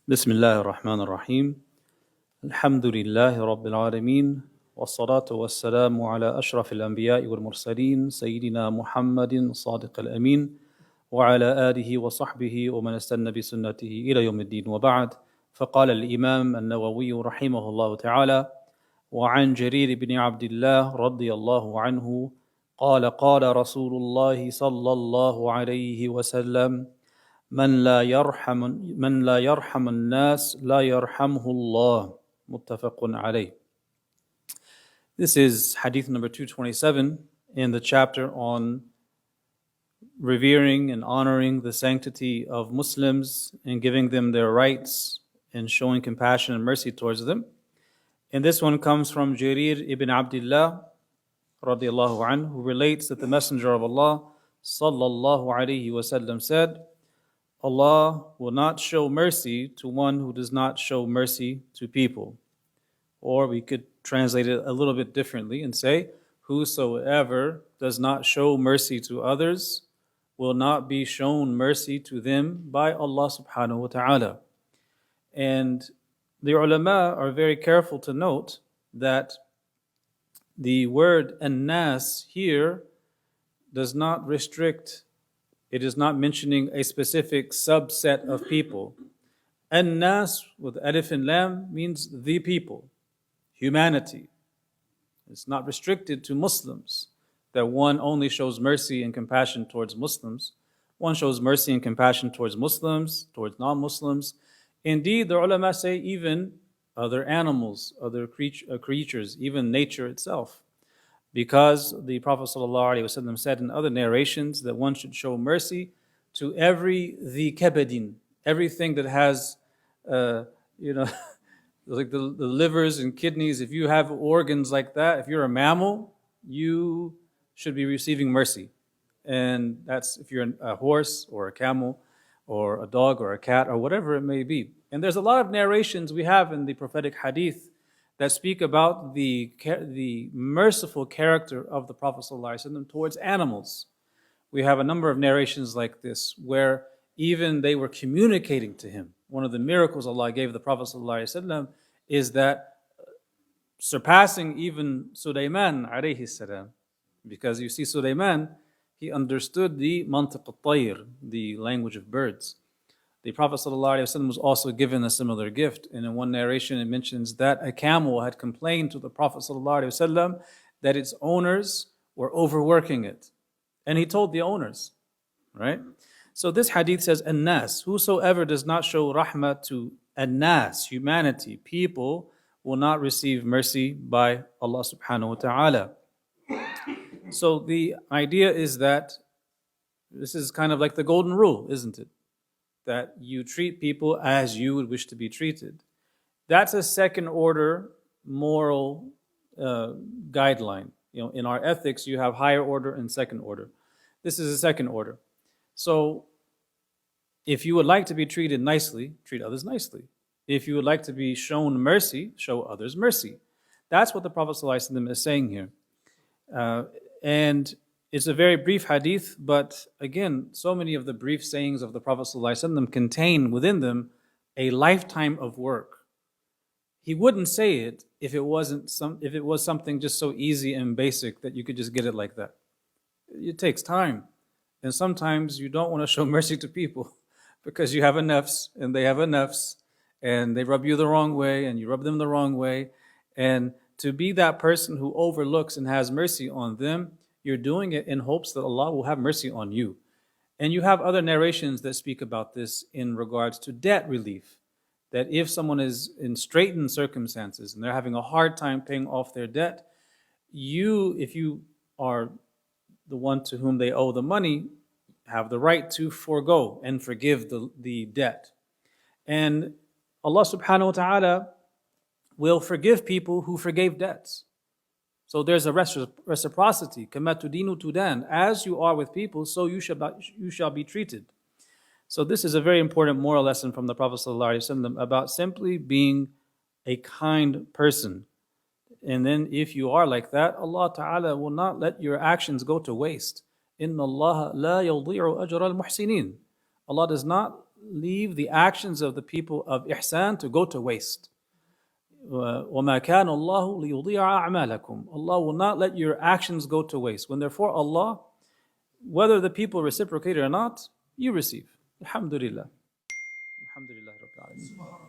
بسم الله الرحمن الرحيم الحمد لله رب العالمين والصلاة والسلام على أشرف الأنبياء والمرسلين سيدنا محمد صادق الأمين وعلى آله وصحبه ومن استنى بسنته إلى يوم الدين وبعد فقال الإمام النووي رحمه الله تعالى وعن جرير بن عبد الله رضي الله عنه قال رسول الله صلى الله عليه وسلم من لا يرحم الناس لا يرحمه الله متفق عليه. This is hadith number 227 in the chapter on revering and honoring the sanctity of Muslims and giving them their rights and showing compassion and mercy towards them. And this one comes from Jarir ibn Abdullah radiallahu anhu, who relates that the Messenger of Allah sallallahu alayhi wasallam said, Allah will not show mercy to one who does not show mercy to people. Or we could translate it a little bit differently and say, whosoever does not show mercy to others will not be shown mercy to them by Allah subhanahu wa ta'ala. And the ulama are very careful to note that the word an-nas here does not restrict. It is not mentioning a specific subset of people. An-nas with alif and lam means the people, humanity. It's not restricted to Muslims, that one only shows mercy and compassion towards Muslims. One shows mercy and compassion towards Muslims, towards non-Muslims. Indeed, the ulama say even other animals, other creatures, even nature itself. Because the Prophet ﷺ said in other narrations that one should show mercy to every dhi kabadin, everything that has, like the livers and kidneys. If you have organs like that, if you're a mammal, you should be receiving mercy. And that's if you're a horse or a camel or a dog or a cat or whatever it may be. And there's a lot of narrations we have in the prophetic hadith that speak about the merciful character of the Prophet ﷺ towards animals. We have a number of narrations like this where even they were communicating to him. One of the miracles Allah gave the Prophet ﷺ is that surpassing even Sulaiman alayhi salam, because you see Sulaiman, he understood the mantiq al-tayr, the language of birds. The Prophet ﷺ was also given a similar gift. And in one narration it mentions that a camel had complained to the Prophet ﷺ that its owners were overworking it. And he told the owners, right? So this hadith says, An-nas, whosoever does not show rahmah to An-nas, humanity, people, will not receive mercy by Allah subhanahu wa ta'ala. So the idea is that this is kind of like the golden rule, isn't it? That you treat people as you would wish to be treated. That's a second order moral guideline. In our ethics, you have higher order and second order. This is a second order. So if you would like to be treated nicely, treat others nicely. If you would like to be shown mercy, show others mercy. That's what the Prophet ﷺ is saying here. And it's a very brief hadith, but again, so many of the brief sayings of the Prophet ﷺ contain within them a lifetime of work. He wouldn't say it if it was something just so easy and basic that you could just get it like that. It takes time. And sometimes you don't want to show mercy to people because you have a nafs and they have a nafs and they rub you the wrong way and you rub them the wrong way. And to be that person who overlooks and has mercy on them, you're doing it in hopes that Allah will have mercy on you. And you have other narrations that speak about this in regards to debt relief. That if someone is in straitened circumstances and they're having a hard time paying off their debt, if you are the one to whom they owe the money, have the right to forego and forgive the debt. And Allah subhanahu wa ta'ala will forgive people who forgave debts. So there's a reciprocity. كَمَا تُدِينُ تُدَانُ. As you are with people, so you shall be treated. So this is a very important moral lesson from the Prophet ﷺ about simply being a kind person. And then if you are like that, Allah Ta'ala will not let your actions go to waste. إِنَّ اللَّهَ لَا يُضِيعُ أَجْرَ الْمُحْسِنِينَ. Allah does not leave the actions of the people of ihsan to go to waste. وَمَا كَانَ اللَّهُ لِيُضِيعَ أَعْمَالَكُمْ. Allah will not let your actions go to waste. When they're for Allah, whether the people reciprocate or not, you receive. Alhamdulillah. Alhamdulillah Rabbil Alameen.